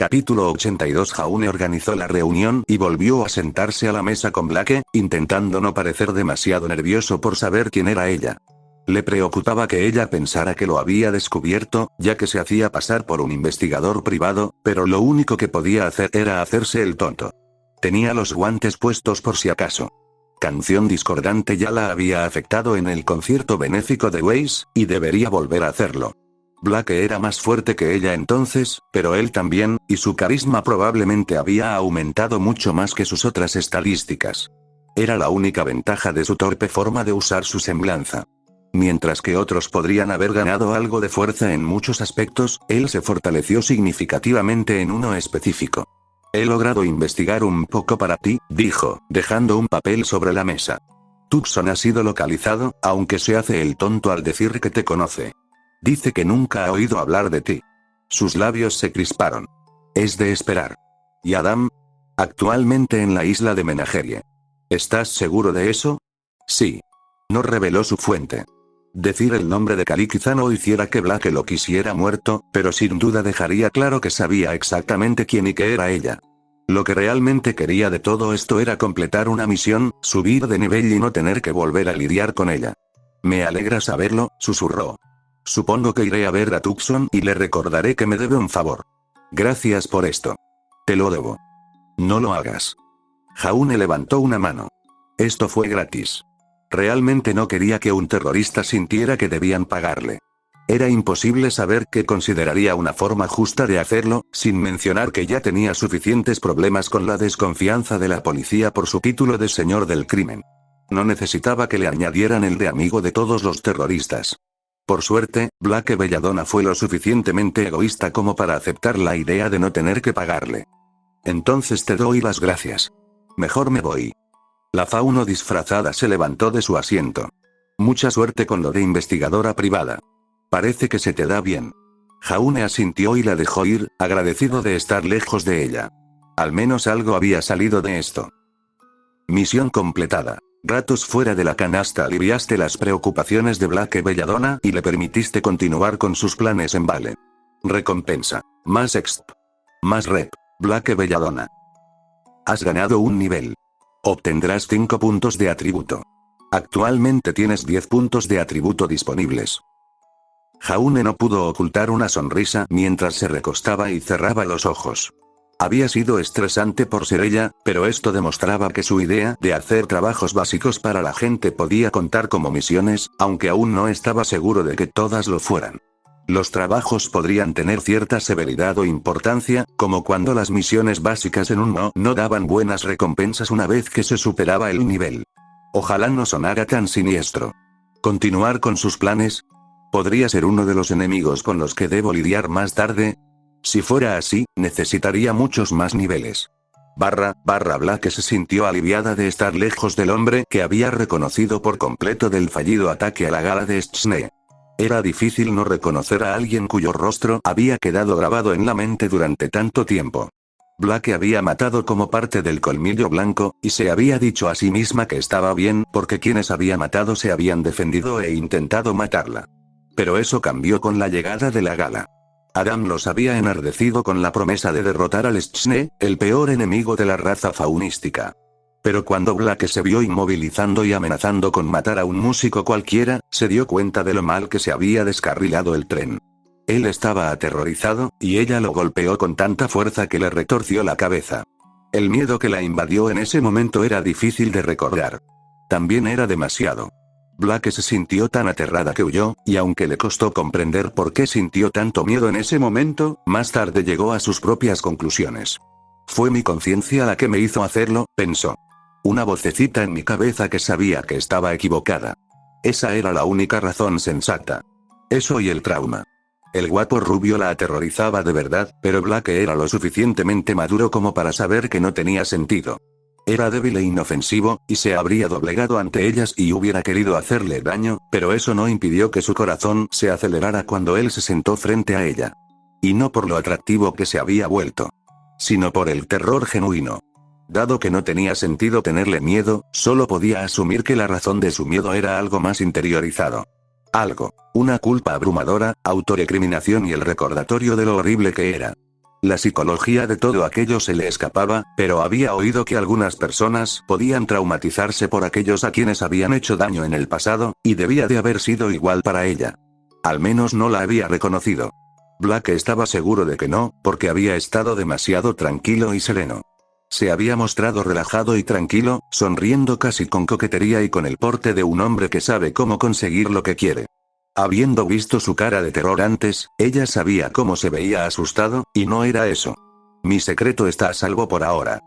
Capítulo 82. Jaune organizó la reunión y volvió a sentarse a la mesa con Blake, intentando no parecer demasiado nervioso por saber quién era ella. Le preocupaba que ella pensara que lo había descubierto, ya que se hacía pasar por un investigador privado, pero lo único que podía hacer era hacerse el tonto. Tenía los guantes puestos por si acaso. Canción discordante ya la había afectado en el concierto benéfico de Weiss, y debería volver a hacerlo. Blake era más fuerte que ella entonces, pero él también, y su carisma probablemente había aumentado mucho más que sus otras estadísticas. Era la única ventaja de su torpe forma de usar su semblanza. Mientras que otros podrían haber ganado algo de fuerza en muchos aspectos, él se fortaleció significativamente en uno específico. He logrado investigar un poco para ti, dijo, dejando un papel sobre la mesa. Tucson ha sido localizado, aunque se hace el tonto al decir que te conoce. Dice que nunca ha oído hablar de ti. Sus labios se crisparon. Es de esperar. ¿Y Adam? Actualmente en la isla de Menagerie. ¿Estás seguro de eso? Sí. No reveló su fuente. Decir el nombre de Kali quizá no hiciera que Blake lo quisiera muerto, pero sin duda dejaría claro que sabía exactamente quién y qué era ella. Lo que realmente quería de todo esto era completar una misión, subir de nivel y no tener que volver a lidiar con ella. Me alegra saberlo, susurró. Supongo que iré a ver a Tucson y le recordaré que me debe un favor. Gracias por esto. Te lo debo. No lo hagas. Jaune levantó una mano. Esto fue gratis. Realmente no quería que un terrorista sintiera que debían pagarle. Era imposible saber qué consideraría una forma justa de hacerlo, sin mencionar que ya tenía suficientes problemas con la desconfianza de la policía por su título de señor del crimen. No necesitaba que le añadieran el de amigo de todos los terroristas. Por suerte, Blake Belladonna fue lo suficientemente egoísta como para aceptar la idea de no tener que pagarle. Entonces te doy las gracias. Mejor me voy. La fauno disfrazada se levantó de su asiento. Mucha suerte con lo de investigadora privada. Parece que se te da bien. Jaune asintió y la dejó ir, agradecido de estar lejos de ella. Al menos algo había salido de esto. Misión completada. Ratos fuera de la canasta aliviaste las preocupaciones de Blake Belladonna y le permitiste continuar con sus planes en Vale. Recompensa. Más exp. Más rep. Blake Belladonna. Has ganado un nivel. Obtendrás 5 puntos de atributo. Actualmente tienes 10 puntos de atributo disponibles. Jaune no pudo ocultar una sonrisa mientras se recostaba y cerraba los ojos. Había sido estresante por ser ella, pero esto demostraba que su idea de hacer trabajos básicos para la gente podía contar como misiones, aunque aún no estaba seguro de que todas lo fueran. Los trabajos podrían tener cierta severidad o importancia, como cuando las misiones básicas en un no daban buenas recompensas una vez que se superaba el nivel. Ojalá no sonara tan siniestro. ¿Continuar con sus planes? ¿Podría ser uno de los enemigos con los que debo lidiar más tarde? Si fuera así, necesitaría muchos más niveles. Blake se sintió aliviada de estar lejos del hombre que había reconocido por completo del fallido ataque a la gala de Schnee. Era difícil no reconocer a alguien cuyo rostro había quedado grabado en la mente durante tanto tiempo. Blake había matado como parte del colmillo blanco, y se había dicho a sí misma que estaba bien porque quienes había matado se habían defendido e intentado matarla. Pero eso cambió con la llegada de la gala. Adam los había enardecido con la promesa de derrotar al Schnee, el peor enemigo de la raza faunística. Pero cuando Blake se vio inmovilizando y amenazando con matar a un músico cualquiera, se dio cuenta de lo mal que se había descarrilado el tren. Él estaba aterrorizado, y ella lo golpeó con tanta fuerza que le retorció la cabeza. El miedo que la invadió en ese momento era difícil de recordar. También era demasiado. Blake se sintió tan aterrada que huyó, y aunque le costó comprender por qué sintió tanto miedo en ese momento, más tarde llegó a sus propias conclusiones. Fue mi conciencia la que me hizo hacerlo, pensó. Una vocecita en mi cabeza que sabía que estaba equivocada. Esa era la única razón sensata. Eso y el trauma. El guapo rubio la aterrorizaba de verdad, pero Blake era lo suficientemente maduro como para saber que no tenía sentido. Era débil e inofensivo, y se habría doblegado ante ellas y hubiera querido hacerle daño, pero eso no impidió que su corazón se acelerara cuando él se sentó frente a ella. Y no por lo atractivo que se había vuelto, sino por el terror genuino. Dado que no tenía sentido tenerle miedo, solo podía asumir que la razón de su miedo era algo más interiorizado. Algo, una culpa abrumadora, autorrecriminación y el recordatorio de lo horrible que era. La psicología de todo aquello se le escapaba, pero había oído que algunas personas podían traumatizarse por aquellos a quienes habían hecho daño en el pasado, y debía de haber sido igual para ella. Al menos no la había reconocido. Blake estaba seguro de que no, porque había estado demasiado tranquilo y sereno. Se había mostrado relajado y tranquilo, sonriendo casi con coquetería y con el porte de un hombre que sabe cómo conseguir lo que quiere. Habiendo visto su cara de terror antes, ella sabía cómo se veía asustado, y no era eso. Mi secreto está a salvo por ahora.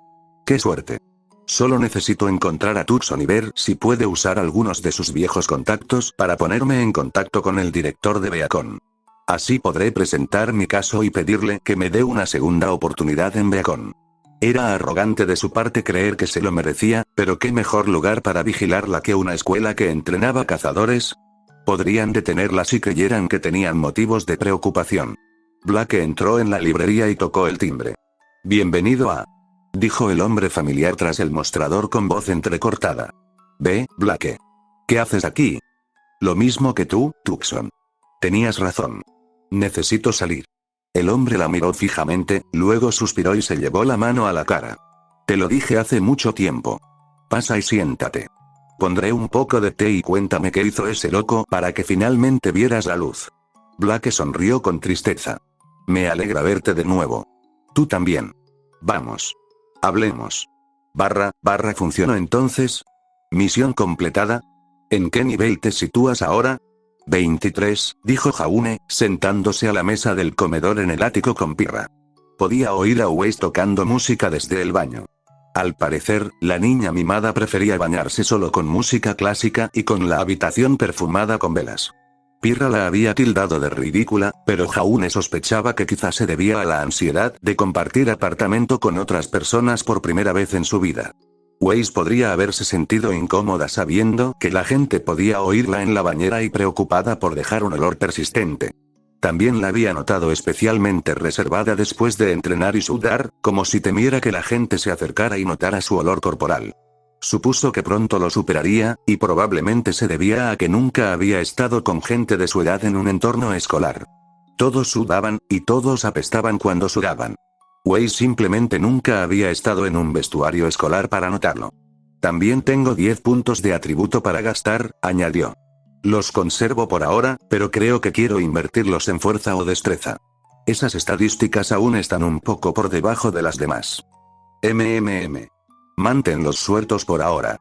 ¡Qué suerte! Solo necesito encontrar a Tucson y ver si puede usar algunos de sus viejos contactos para ponerme en contacto con el director de Beacon. Así podré presentar mi caso y pedirle que me dé una segunda oportunidad en Beacon. Era arrogante de su parte creer que se lo merecía, pero qué mejor lugar para vigilarla que una escuela que entrenaba cazadores. Podrían detenerla si creyeran que tenían motivos de preocupación. Blake entró en la librería y tocó el timbre. «Bienvenido a», dijo el hombre familiar tras el mostrador con voz entrecortada. «Ve, Blake. ¿Qué haces aquí?» «Lo mismo que tú, Tucson. Tenías razón. Necesito salir». El hombre la miró fijamente, luego suspiró y se llevó la mano a la cara. «Te lo dije hace mucho tiempo. Pasa y siéntate. Pondré un poco de té y cuéntame qué hizo ese loco para que finalmente vieras la luz». Blake sonrió con tristeza. «Me alegra verte de nuevo. Tú también. Vamos. Hablemos». ¿Funcionó entonces? ¿Misión completada? ¿En qué nivel te sitúas ahora? 23, dijo Jaune, sentándose a la mesa del comedor en el ático con Pirra. Podía oír a Weiss tocando música desde el baño. Al parecer, la niña mimada prefería bañarse solo con música clásica y con la habitación perfumada con velas. Pirra la había tildado de ridícula, pero Jaune sospechaba que quizás se debía a la ansiedad de compartir apartamento con otras personas por primera vez en su vida. Weiss podría haberse sentido incómoda sabiendo que la gente podía oírla en la bañera y preocupada por dejar un olor persistente. También la había notado especialmente reservada después de entrenar y sudar, como si temiera que la gente se acercara y notara su olor corporal. Supuso que pronto lo superaría, y probablemente se debía a que nunca había estado con gente de su edad en un entorno escolar. Todos sudaban, y todos apestaban cuando sudaban. Weiss simplemente nunca había estado en un vestuario escolar para notarlo. «También tengo 10 puntos de atributo para gastar», añadió. «Los conservo por ahora, pero creo que quiero invertirlos en fuerza o destreza. Esas estadísticas aún están un poco por debajo de las demás. Manténlos sueltos por ahora.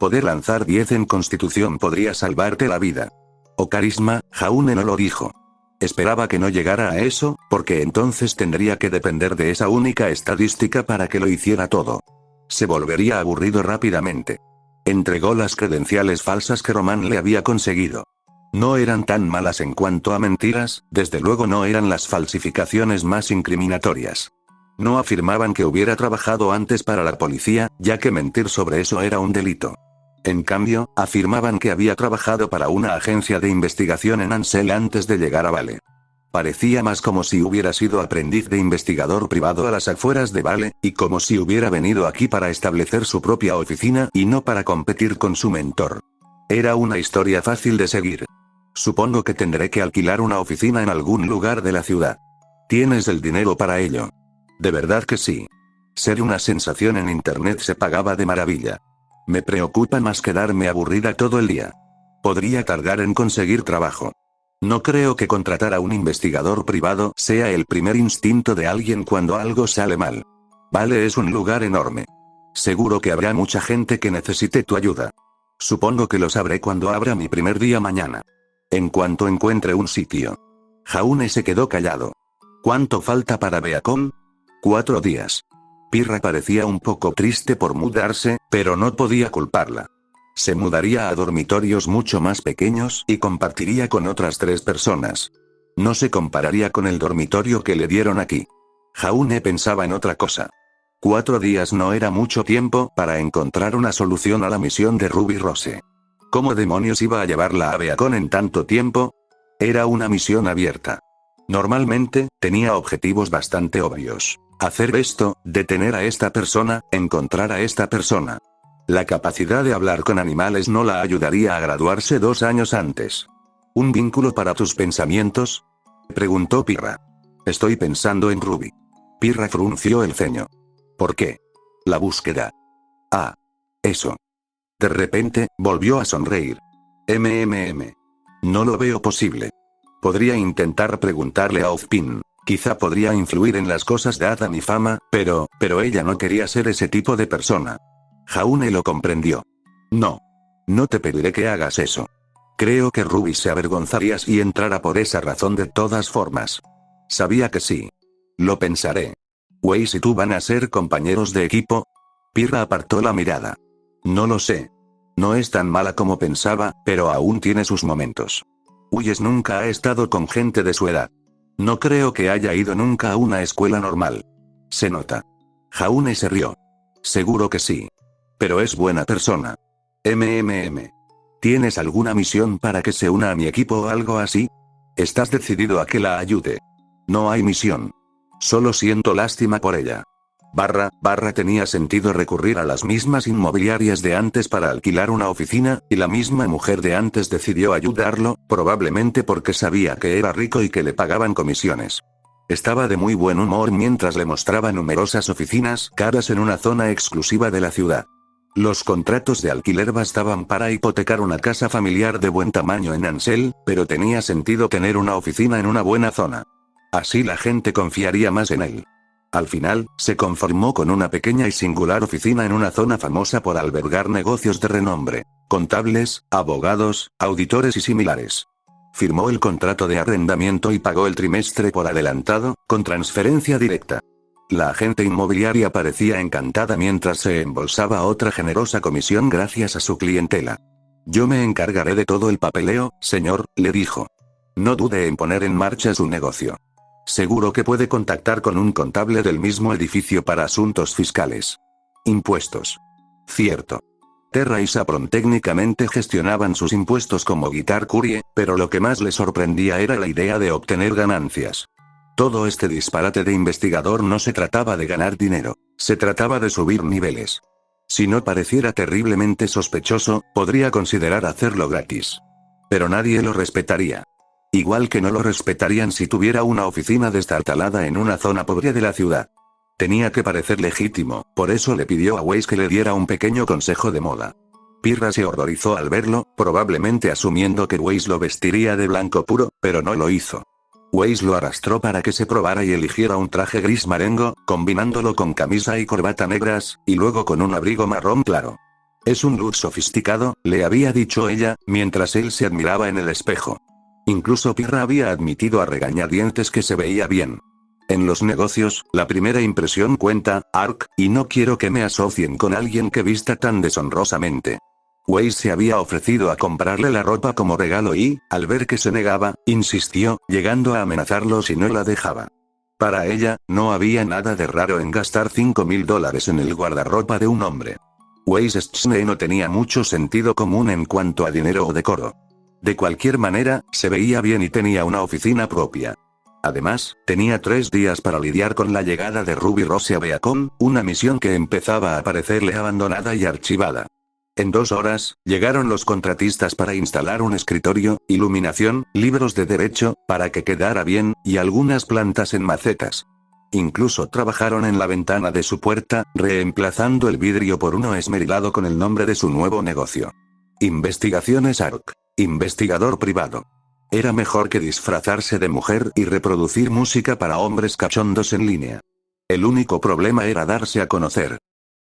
Poder lanzar 10 en constitución podría salvarte la vida. O carisma», Jaune no lo dijo. Esperaba que no llegara a eso, porque entonces tendría que depender de esa única estadística para que lo hiciera todo. Se volvería aburrido rápidamente. Entregó las credenciales falsas que Roman le había conseguido. No eran tan malas en cuanto a mentiras, desde luego no eran las falsificaciones más incriminatorias. No afirmaban que hubiera trabajado antes para la policía, ya que mentir sobre eso era un delito. En cambio, afirmaban que había trabajado para una agencia de investigación en Ansel antes de llegar a Vale. Parecía más como si hubiera sido aprendiz de investigador privado a las afueras de Vale, y como si hubiera venido aquí para establecer su propia oficina y no para competir con su mentor. Era una historia fácil de seguir. Supongo que tendré que alquilar una oficina en algún lugar de la ciudad. ¿Tienes el dinero para ello? De verdad que sí. Ser una sensación en internet se pagaba de maravilla. Me preocupa más quedarme aburrida todo el día. Podría tardar en conseguir trabajo. No creo que contratar a un investigador privado sea el primer instinto de alguien cuando algo sale mal. Vale, es un lugar enorme. Seguro que habrá mucha gente que necesite tu ayuda. Supongo que lo sabré cuando abra mi primer día mañana. En cuanto encuentre un sitio. Jaune se quedó callado. ¿Cuánto falta para Beacon? 4 días. Pirra parecía un poco triste por mudarse, pero no podía culparla. Se mudaría a dormitorios mucho más pequeños y compartiría con otras 3 personas. No se compararía con el dormitorio que le dieron aquí. Jaune pensaba en otra cosa. 4 días no era mucho tiempo para encontrar una solución a la misión de Ruby Rose. ¿Cómo demonios iba a llevarla a Beacon en tanto tiempo? Era una misión abierta. Normalmente, tenía objetivos bastante obvios. Hacer esto, detener a esta persona, encontrar a esta persona. La capacidad de hablar con animales no la ayudaría a graduarse 2 años antes. ¿Un vínculo para tus pensamientos? Preguntó Pirra. Estoy pensando en Ruby. Pirra frunció el ceño. ¿Por qué? La búsqueda. Ah. Eso. De repente, volvió a sonreír. No lo veo posible. Podría intentar preguntarle a Ozpin. Quizá podría influir en las cosas de Adam y Fama, pero ella no quería ser ese tipo de persona. Jaune lo comprendió. No. No te pediré que hagas eso. Creo que Ruby se avergonzaría si entrara por esa razón de todas formas. Sabía que sí. Lo pensaré. ¿Waze y tú van a ser compañeros de equipo? Pirra apartó la mirada. No lo sé. No es tan mala como pensaba, pero aún tiene sus momentos. Huyes nunca ha estado con gente de su edad. No creo que haya ido nunca a una escuela normal. Se nota. Jaune se rió. Seguro que sí. Pero es buena persona. ¿Tienes alguna misión para que se una a mi equipo o algo así? ¿Estás decidido a que la ayude? No hay misión. Solo siento lástima por ella. Tenía sentido recurrir a las mismas inmobiliarias de antes para alquilar una oficina, y la misma mujer de antes decidió ayudarlo, probablemente porque sabía que era rico y que le pagaban comisiones. Estaba de muy buen humor mientras le mostraba numerosas oficinas caras en una zona exclusiva de la ciudad. Los contratos de alquiler bastaban para hipotecar una casa familiar de buen tamaño en Ansel, pero tenía sentido tener una oficina en una buena zona. Así la gente confiaría más en él. Al final, se conformó con una pequeña y singular oficina en una zona famosa por albergar negocios de renombre, contables, abogados, auditores y similares. Firmó el contrato de arrendamiento y pagó el trimestre por adelantado, con transferencia directa. La agente inmobiliaria parecía encantada mientras se embolsaba otra generosa comisión gracias a su clientela. Yo me encargaré de todo el papeleo, señor, le dijo. No dude en poner en marcha su negocio. Seguro que puede contactar con un contable del mismo edificio para asuntos fiscales. Impuestos. Cierto. Terra y Saffron técnicamente gestionaban sus impuestos como Guitar Curie, pero lo que más le sorprendía era la idea de obtener ganancias. Todo este disparate de investigador no se trataba de ganar dinero, se trataba de subir niveles. Si no pareciera terriblemente sospechoso, podría considerar hacerlo gratis. Pero nadie lo respetaría. Igual que no lo respetarían si tuviera una oficina destartalada en una zona pobre de la ciudad. Tenía que parecer legítimo, por eso le pidió a Waze que le diera un pequeño consejo de moda. Pirra se horrorizó al verlo, probablemente asumiendo que Waze lo vestiría de blanco puro, pero no lo hizo. Waze lo arrastró para que se probara y eligiera un traje gris marengo, combinándolo con camisa y corbata negras, y luego con un abrigo marrón claro. Es un look sofisticado, le había dicho ella, mientras él se admiraba en el espejo. Incluso Pirra había admitido a regañadientes que se veía bien. En los negocios, la primera impresión cuenta, Ark, y no quiero que me asocien con alguien que vista tan deshonrosamente. Waze se había ofrecido a comprarle la ropa como regalo y, al ver que se negaba, insistió, llegando a amenazarlo si no la dejaba. Para ella, no había nada de raro en gastar $5.000 en el guardarropa de un hombre. Waze Schnee no tenía mucho sentido común en cuanto a dinero o decoro. De cualquier manera, se veía bien y tenía una oficina propia. Además, tenía 3 días para lidiar con la llegada de Ruby Rose a Beacon, una misión que empezaba a parecerle abandonada y archivada. En 2 horas, llegaron los contratistas para instalar un escritorio, iluminación, libros de derecho, para que quedara bien, y algunas plantas en macetas. Incluso trabajaron en la ventana de su puerta, reemplazando el vidrio por uno esmerilado con el nombre de su nuevo negocio. Investigaciones Ark. Investigador privado. Era mejor que disfrazarse de mujer y reproducir música para hombres cachondos en línea. El único problema era darse a conocer.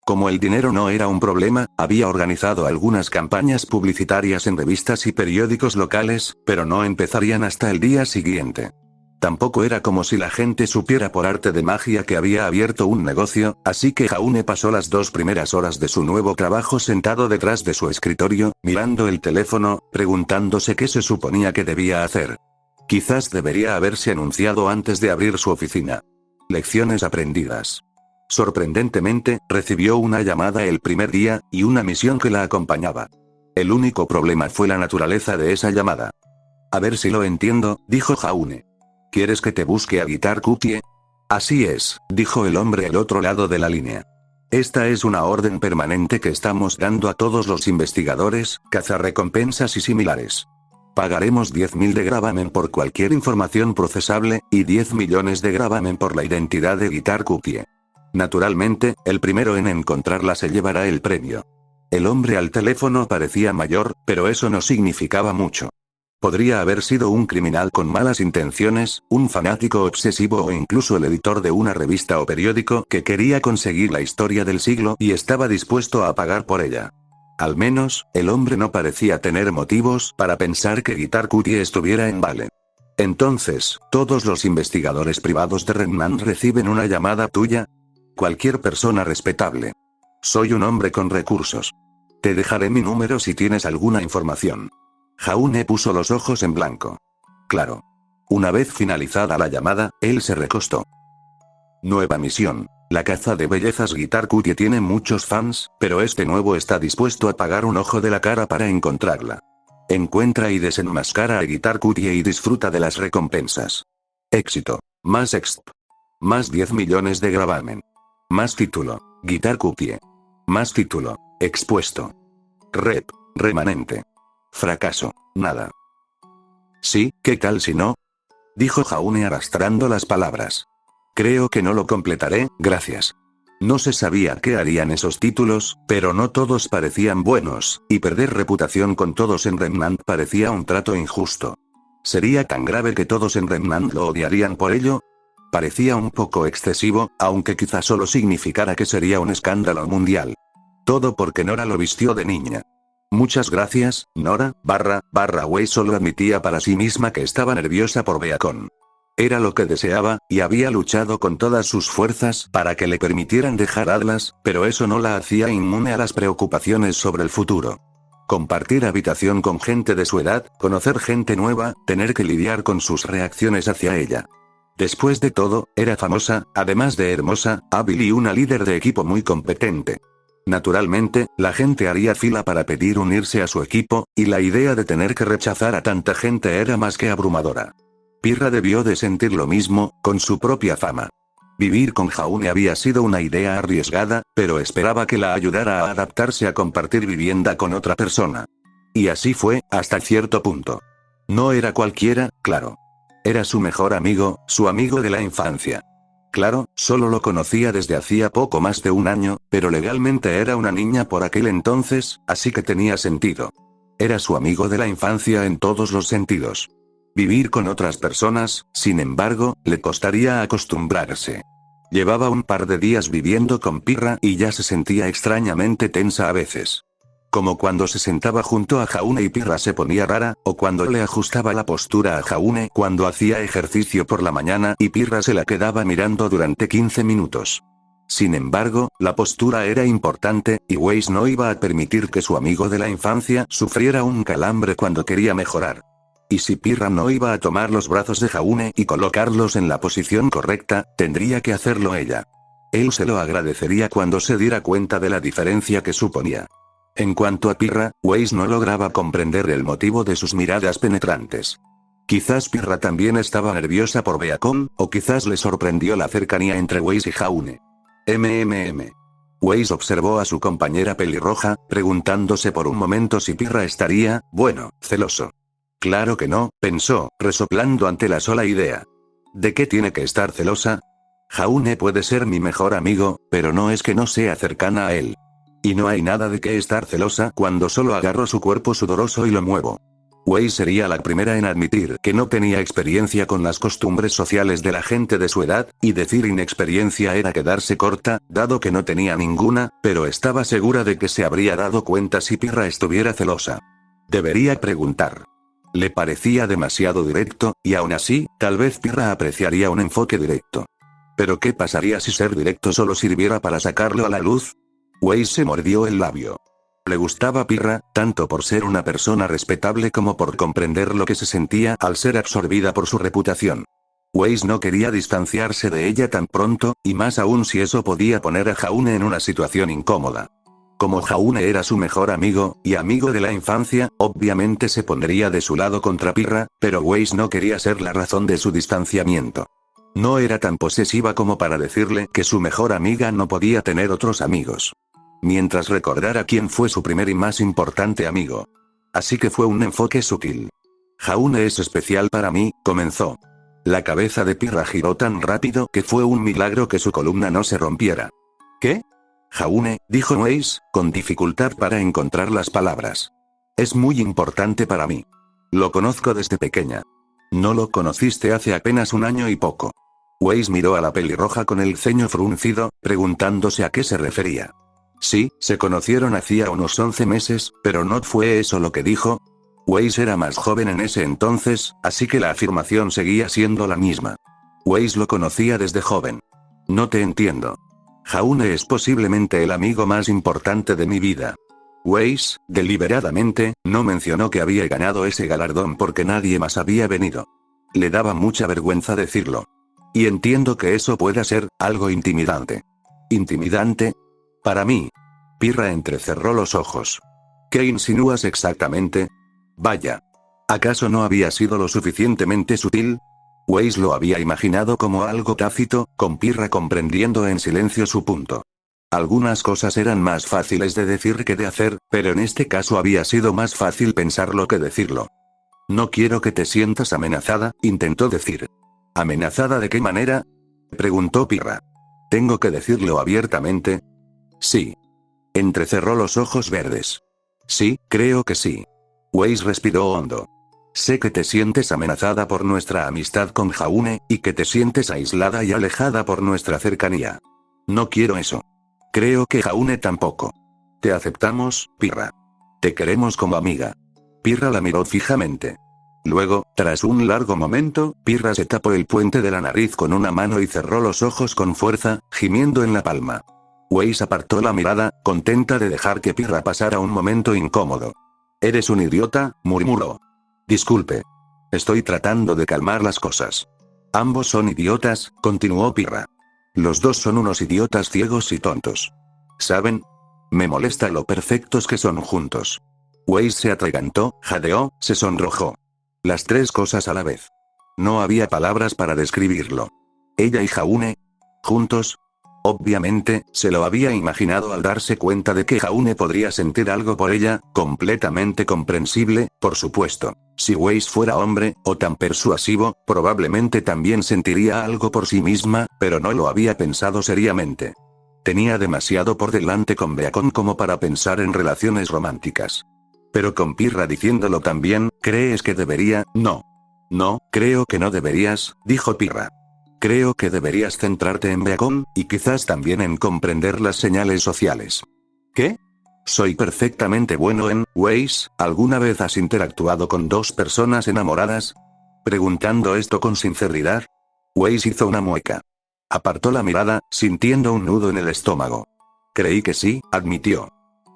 Como el dinero no era un problema, había organizado algunas campañas publicitarias en revistas y periódicos locales, pero no empezarían hasta el día siguiente. Tampoco era como si la gente supiera por arte de magia que había abierto un negocio, así que Jaune pasó las 2 primeras horas de su nuevo trabajo sentado detrás de su escritorio, mirando el teléfono, preguntándose qué se suponía que debía hacer. Quizás debería haberse anunciado antes de abrir su oficina. Lecciones aprendidas. Sorprendentemente, recibió una llamada el primer día, y una misión que la acompañaba. El único problema fue la naturaleza de esa llamada. A ver si lo entiendo, dijo Jaune. ¿Quieres que te busque a Guitar Cutie? Así es, dijo el hombre al otro lado de la línea. Esta es una orden permanente que estamos dando a todos los investigadores, cazarrecompensas y similares. Pagaremos 10.000 de gravamen por cualquier información procesable, y 10 millones de gravamen por la identidad de Guitar Cookie. Naturalmente, el primero en encontrarla se llevará el premio. El hombre al teléfono parecía mayor, pero eso no significaba mucho. Podría haber sido un criminal con malas intenciones, un fanático obsesivo o incluso el editor de una revista o periódico que quería conseguir la historia del siglo y estaba dispuesto a pagar por ella. Al menos, el hombre no parecía tener motivos para pensar que Guitar Cookie estuviera en vale. Entonces, ¿todos los investigadores privados de Remnant reciben una llamada tuya? Cualquier persona respetable. Soy un hombre con recursos. Te dejaré mi número si tienes alguna información. Jaune puso los ojos en blanco. Claro. Una vez finalizada la llamada, él se recostó. Nueva misión. La caza de bellezas Guitar Cookie tiene muchos fans, pero este nuevo está dispuesto a pagar un ojo de la cara para encontrarla. Encuentra y desenmascara a Guitar Cookie y disfruta de las recompensas. Éxito. Más exp. Más 10 millones de gravamen. Más título. Guitar Cookie. Más título. Expuesto. Rep. Remanente. Fracaso. Nada. Sí, ¿qué tal si no? Dijo Jaune arrastrando las palabras. Creo que no lo completaré, gracias. No se sabía qué harían esos títulos, pero no todos parecían buenos, y perder reputación con todos en Remnant parecía un trato injusto. ¿Sería tan grave que todos en Remnant lo odiarían por ello? Parecía un poco excesivo, aunque quizá solo significara que sería un escándalo mundial. Todo porque Nora lo vistió de niña. Muchas gracias, Nora, Wei solo admitía para sí misma que estaba nerviosa por Beacon. Era lo que deseaba, y había luchado con todas sus fuerzas para que le permitieran dejar Atlas, pero eso no la hacía inmune a las preocupaciones sobre el futuro. Compartir habitación con gente de su edad, conocer gente nueva, tener que lidiar con sus reacciones hacia ella. Después de todo, era famosa, además de hermosa, hábil y una líder de equipo muy competente. Naturalmente, la gente haría fila para pedir unirse a su equipo, y la idea de tener que rechazar a tanta gente era más que abrumadora. Pirra debió de sentir lo mismo, con su propia fama. Vivir con Jaune había sido una idea arriesgada, pero esperaba que la ayudara a adaptarse a compartir vivienda con otra persona. Y así fue, hasta cierto punto. No era cualquiera, claro. Era su mejor amigo, su amigo de la infancia. Claro, solo lo conocía desde hacía poco más de un año, pero legalmente era una niña por aquel entonces, así que tenía sentido. Era su amigo de la infancia en todos los sentidos. Vivir con otras personas, sin embargo, le costaría acostumbrarse. Llevaba un par de días viviendo con Pirra y ya se sentía extrañamente tensa a veces. Como cuando se sentaba junto a Jaune y Pirra se ponía rara, o cuando le ajustaba la postura a Jaune cuando hacía ejercicio por la mañana y Pirra se la quedaba mirando durante 15 minutos. Sin embargo, la postura era importante, y Weiss no iba a permitir que su amigo de la infancia sufriera un calambre cuando quería mejorar. Y si Pirra no iba a tomar los brazos de Jaune y colocarlos en la posición correcta, tendría que hacerlo ella. Él se lo agradecería cuando se diera cuenta de la diferencia que suponía. En cuanto a Pirra, Weiss no lograba comprender el motivo de sus miradas penetrantes. Quizás Pirra también estaba nerviosa por Beacon, o quizás le sorprendió la cercanía entre Weiss y Jaune. Weiss observó a su compañera pelirroja, preguntándose por un momento si Pirra estaría, bueno, celoso. Claro que no, pensó, resoplando ante la sola idea. ¿De qué tiene que estar celosa? Jaune puede ser mi mejor amigo, pero no es que no sea cercana a él. Y no hay nada de qué estar celosa cuando solo agarro su cuerpo sudoroso y lo muevo. Weiss sería la primera en admitir que no tenía experiencia con las costumbres sociales de la gente de su edad, y decir inexperiencia era quedarse corta, dado que no tenía ninguna, pero estaba segura de que se habría dado cuenta si Pirra estuviera celosa. Debería preguntar. Le parecía demasiado directo, y aún así, tal vez Pirra apreciaría un enfoque directo. Pero ¿qué pasaría si ser directo solo sirviera para sacarlo a la luz? Weiss se mordió el labio. Le gustaba Pirra, tanto por ser una persona respetable como por comprender lo que se sentía al ser absorbida por su reputación. Weiss no quería distanciarse de ella tan pronto, y más aún si eso podía poner a Jaune en una situación incómoda. Como Jaune era su mejor amigo, y amigo de la infancia, obviamente se pondría de su lado contra Pirra, pero Weiss no quería ser la razón de su distanciamiento. No era tan posesiva como para decirle que su mejor amiga no podía tener otros amigos. Mientras recordara quién fue su primer y más importante amigo. Así que fue un enfoque sutil. Jaune es especial para mí, comenzó. La cabeza de Pirra giró tan rápido que fue un milagro que su columna no se rompiera. ¿Qué? Jaune, dijo Weiss, con dificultad para encontrar las palabras. Es muy importante para mí. Lo conozco desde pequeña. No lo conociste hace apenas un año y poco. Weiss miró a la pelirroja con el ceño fruncido, preguntándose a qué se refería. Sí, se conocieron hacía unos 11 meses, pero ¿no fue eso lo que dijo? Weiss era más joven en ese entonces, así que la afirmación seguía siendo la misma. Weiss lo conocía desde joven. No te entiendo. Jaune es posiblemente el amigo más importante de mi vida. Weiss, deliberadamente, no mencionó que había ganado ese galardón porque nadie más había venido. Le daba mucha vergüenza decirlo. Y entiendo que eso pueda ser algo intimidante. ¿Intimidante? Para mí. Pirra entrecerró los ojos. ¿Qué insinúas exactamente? Vaya. ¿Acaso no había sido lo suficientemente sutil? Weiss lo había imaginado como algo tácito, con Pirra comprendiendo en silencio su punto. Algunas cosas eran más fáciles de decir que de hacer, pero en este caso había sido más fácil pensarlo que decirlo. No quiero que te sientas amenazada, intentó decir. ¿Amenazada de qué manera? Preguntó Pirra. ¿Tengo que decirlo abiertamente? Sí. Entrecerró los ojos verdes. Sí, creo que sí. Weiss respiró hondo. Sé que te sientes amenazada por nuestra amistad con Jaune, y que te sientes aislada y alejada por nuestra cercanía. No quiero eso. Creo que Jaune tampoco. Te aceptamos, Pirra. Te queremos como amiga. Pirra la miró fijamente. Luego, tras un largo momento, Pirra se tapó el puente de la nariz con una mano y cerró los ojos con fuerza, gimiendo en la palma. Weiss apartó la mirada, contenta de dejar que Pirra pasara un momento incómodo. «Eres un idiota», murmuró. «Disculpe. Estoy tratando de calmar las cosas». «Ambos son idiotas», continuó Pirra. «Los dos son unos idiotas ciegos y tontos. ¿Saben? Me molesta lo perfectos que son juntos». Weiss se atragantó, jadeó, se sonrojó. Las tres cosas a la vez. No había palabras para describirlo. Ella y Jaune. ¿Juntos? Obviamente, se lo había imaginado al darse cuenta de que Jaune podría sentir algo por ella, completamente comprensible, por supuesto. Si Weiss fuera hombre, o tan persuasivo, probablemente también sentiría algo por sí misma, pero no lo había pensado seriamente. Tenía demasiado por delante con Beacon como para pensar en relaciones románticas. Pero con Pirra diciéndolo también, ¿crees que debería? No. No, creo que no deberías, dijo Pirra. Creo que deberías centrarte en Beacon, y quizás también en comprender las señales sociales. ¿Qué? Soy perfectamente bueno en Weiss. ¿Alguna vez has interactuado con dos personas enamoradas? Preguntando esto con sinceridad. Weiss hizo una mueca. Apartó la mirada, sintiendo un nudo en el estómago. Creí que sí, admitió.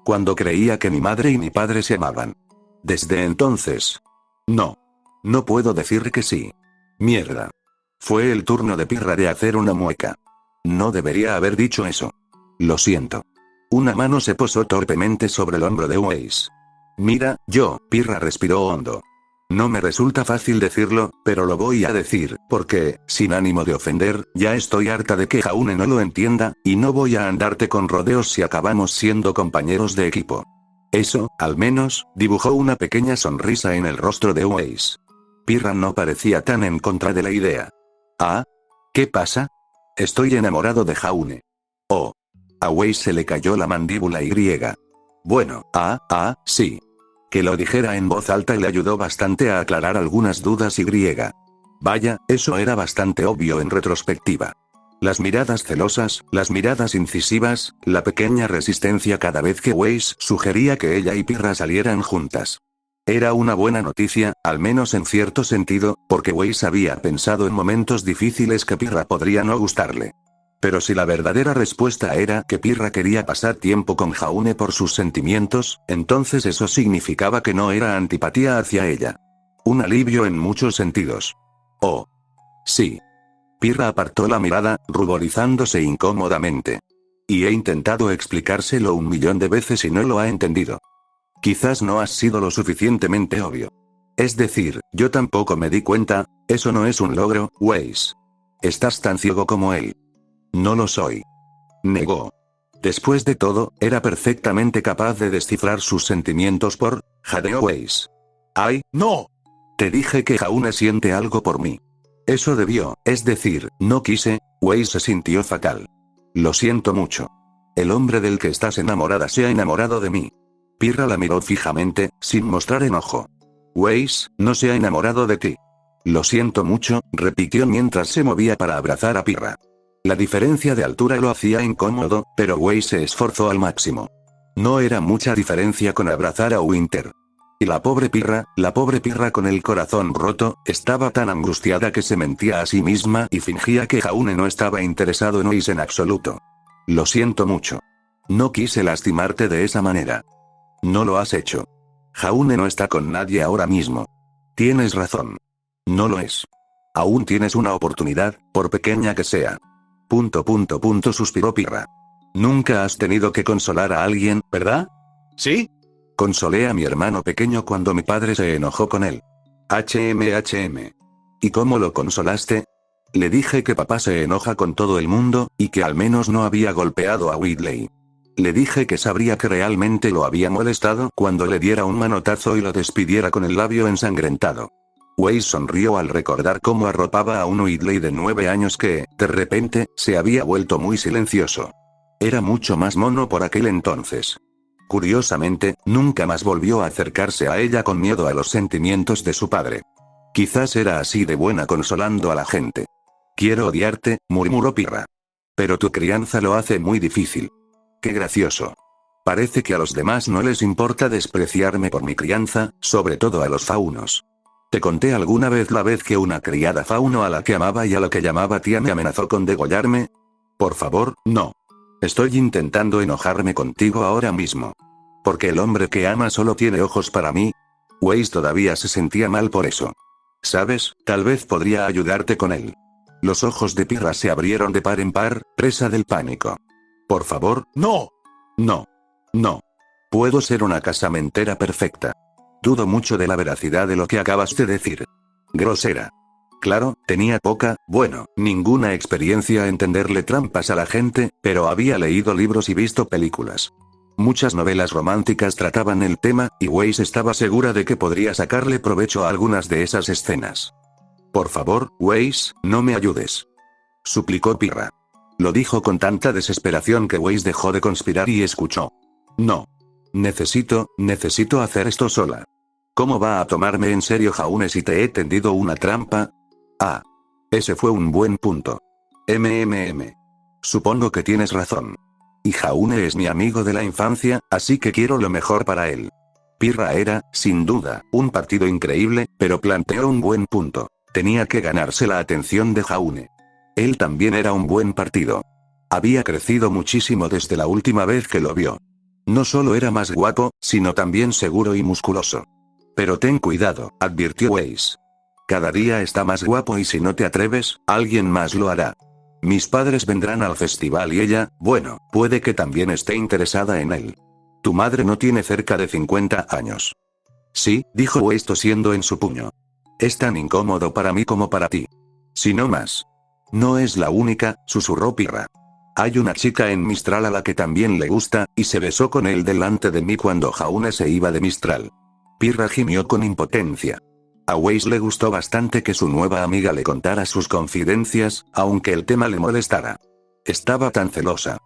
Cuando creía que mi madre y mi padre se amaban. Desde entonces. No. No puedo decir que sí. Mierda. Fue el turno de Pirra de hacer una mueca. No debería haber dicho eso. Lo siento. Una mano se posó torpemente sobre el hombro de Weiss. Mira, Pirra respiró hondo. No me resulta fácil decirlo, pero lo voy a decir, porque, sin ánimo de ofender, ya estoy harta de que Jaune no lo entienda, y no voy a andarte con rodeos si acabamos siendo compañeros de equipo. Eso, al menos, dibujó una pequeña sonrisa en el rostro de Weiss. Pirra no parecía tan en contra de la idea. ¿Ah? ¿Qué pasa? Estoy enamorado de Jaune. Oh. A Weiss se le cayó la mandíbula y. Bueno, sí. Que lo dijera en voz alta le ayudó bastante a aclarar algunas dudas y. Vaya, eso era bastante obvio en retrospectiva. Las miradas celosas, las miradas incisivas, la pequeña resistencia cada vez que Weiss sugería que ella y Pirra salieran juntas. Era una buena noticia, al menos en cierto sentido, porque Weiss había pensado en momentos difíciles que Pirra podría no gustarle. Pero si la verdadera respuesta era que Pirra quería pasar tiempo con Jaune por sus sentimientos, entonces eso significaba que no era antipatía hacia ella. Un alivio en muchos sentidos. Oh. Sí. Pirra apartó la mirada, ruborizándose incómodamente. Y he intentado explicárselo 1.000.000 de veces y no lo ha entendido. Quizás no has sido lo suficientemente obvio. Es decir, yo tampoco me di cuenta. Eso no es un logro, Weiss. Estás tan ciego como él. No lo soy. Negó. Después de todo, era perfectamente capaz de descifrar sus sentimientos por. Jadeó Weiss. ¡Ay, no! Te dije que Jaune siente algo por mí. Eso debió, es decir, no quise. Wei se sintió fatal. Lo siento mucho. El hombre del que estás enamorada se ha enamorado de mí. Pirra la miró fijamente, sin mostrar enojo. Weiss, no se ha enamorado de ti. Lo siento mucho, repitió mientras se movía para abrazar a Pirra. La diferencia de altura lo hacía incómodo, pero Weiss se esforzó al máximo. No era mucha diferencia con abrazar a Winter. Y la pobre Pirra con el corazón roto, estaba tan angustiada que se mentía a sí misma y fingía que Jaune no estaba interesado en Weiss en absoluto. Lo siento mucho. No quise lastimarte de esa manera. No lo has hecho. Jaune no está con nadie ahora mismo. Tienes razón. No lo es. Aún tienes una oportunidad, por pequeña que sea. Suspiró Pirra. Nunca has tenido que consolar a alguien, ¿verdad? ¿Sí? Consolé a mi hermano pequeño cuando mi padre se enojó con él. ¿Y cómo lo consolaste? Le dije que papá se enoja con todo el mundo, y que al menos no había golpeado a Whitley. Le dije que sabría que realmente lo había molestado cuando le diera un manotazo y lo despidiera con el labio ensangrentado. Weiss sonrió al recordar cómo arropaba a un Whitley de 9 años que, de repente, se había vuelto muy silencioso. Era mucho más mono por aquel entonces. Curiosamente, nunca más volvió a acercarse a ella con miedo a los sentimientos de su padre. Quizás era así de buena consolando a la gente. Quiero odiarte, murmuró Pirra. Pero tu crianza lo hace muy difícil. Qué gracioso. Parece que a los demás no les importa despreciarme por mi crianza, sobre todo a los faunos. ¿Te conté alguna vez la vez que una criada fauno a la que amaba y a la que llamaba tía me amenazó con degollarme? Por favor, no. Estoy intentando enojarme contigo ahora mismo. ¿Porque el hombre que ama solo tiene ojos para mí? Weiss todavía se sentía mal por eso. ¿Sabes? Tal vez podría ayudarte con él. Los ojos de Pirra se abrieron de par en par, presa del pánico. Por favor, ¡no! No. No. Puedo ser una casamentera perfecta. Dudo mucho de la veracidad de lo que acabas de decir. Grosera. Claro, tenía poca, ninguna experiencia en tenderle trampas a la gente, pero había leído libros y visto películas. Muchas novelas románticas trataban el tema, y Weiss estaba segura de que podría sacarle provecho a algunas de esas escenas. Por favor, Weiss, no me ayudes. Suplicó Pirra. Lo dijo con tanta desesperación que Weiss dejó de conspirar y escuchó. No. Necesito hacer esto sola. ¿Cómo va a tomarme en serio Jaune si te he tendido una trampa? Ah. Ese fue un buen punto. Supongo que tienes razón. Y Jaune es mi amigo de la infancia, así que quiero lo mejor para él. Pirra era, sin duda, un partido increíble, pero planteó un buen punto. Tenía que ganarse la atención de Jaune. Él también era un buen partido. Había crecido muchísimo desde la última vez que lo vio. No solo era más guapo, sino también seguro y musculoso. Pero ten cuidado, advirtió Weiss. Cada día está más guapo y si no te atreves, alguien más lo hará. Mis padres vendrán al festival y ella, puede que también esté interesada en él. Tu madre no tiene cerca de 50 años. Sí, dijo Weiss tosiendo en su puño. Es tan incómodo para mí como para ti. Si no más. No es la única, susurró Pirra. Hay una chica en Mistral a la que también le gusta, y se besó con él delante de mí cuando Jaune se iba de Mistral. Pirra gimió con impotencia. A Weiss le gustó bastante que su nueva amiga le contara sus confidencias, aunque el tema le molestara. Estaba tan celosa.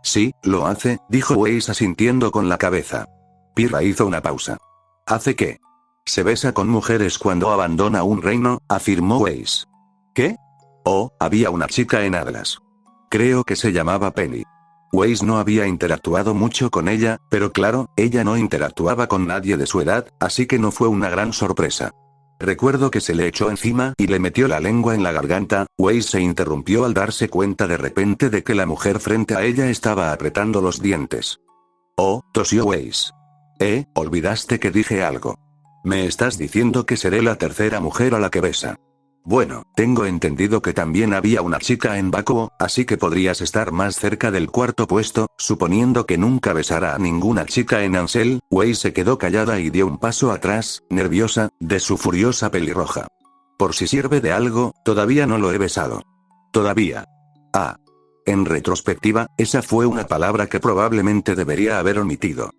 Sí, lo hace, dijo Weiss asintiendo con la cabeza. Pirra hizo una pausa. ¿Hace qué? Se besa con mujeres cuando abandona un reino, afirmó Weiss. ¿Qué? Oh, había una chica en Atlas. Creo que se llamaba Penny. Weiss no había interactuado mucho con ella, pero claro, ella no interactuaba con nadie de su edad, así que no fue una gran sorpresa. Recuerdo que se le echó encima y le metió la lengua en la garganta. Weiss se interrumpió al darse cuenta de repente de que la mujer frente a ella estaba apretando los dientes. Oh, tosió Weiss. Olvidaste que dije algo. Me estás diciendo que seré la tercera mujer a la que besa. Bueno, tengo entendido que también había una chica en Bakuo, así que podrías estar más cerca del cuarto puesto, suponiendo que nunca besara a ninguna chica en Ansel. Weiss se quedó callada y dio un paso atrás, nerviosa, de su furiosa pelirroja. Por si sirve de algo, todavía no lo he besado. Todavía. Ah. En retrospectiva, esa fue una palabra que probablemente debería haber omitido.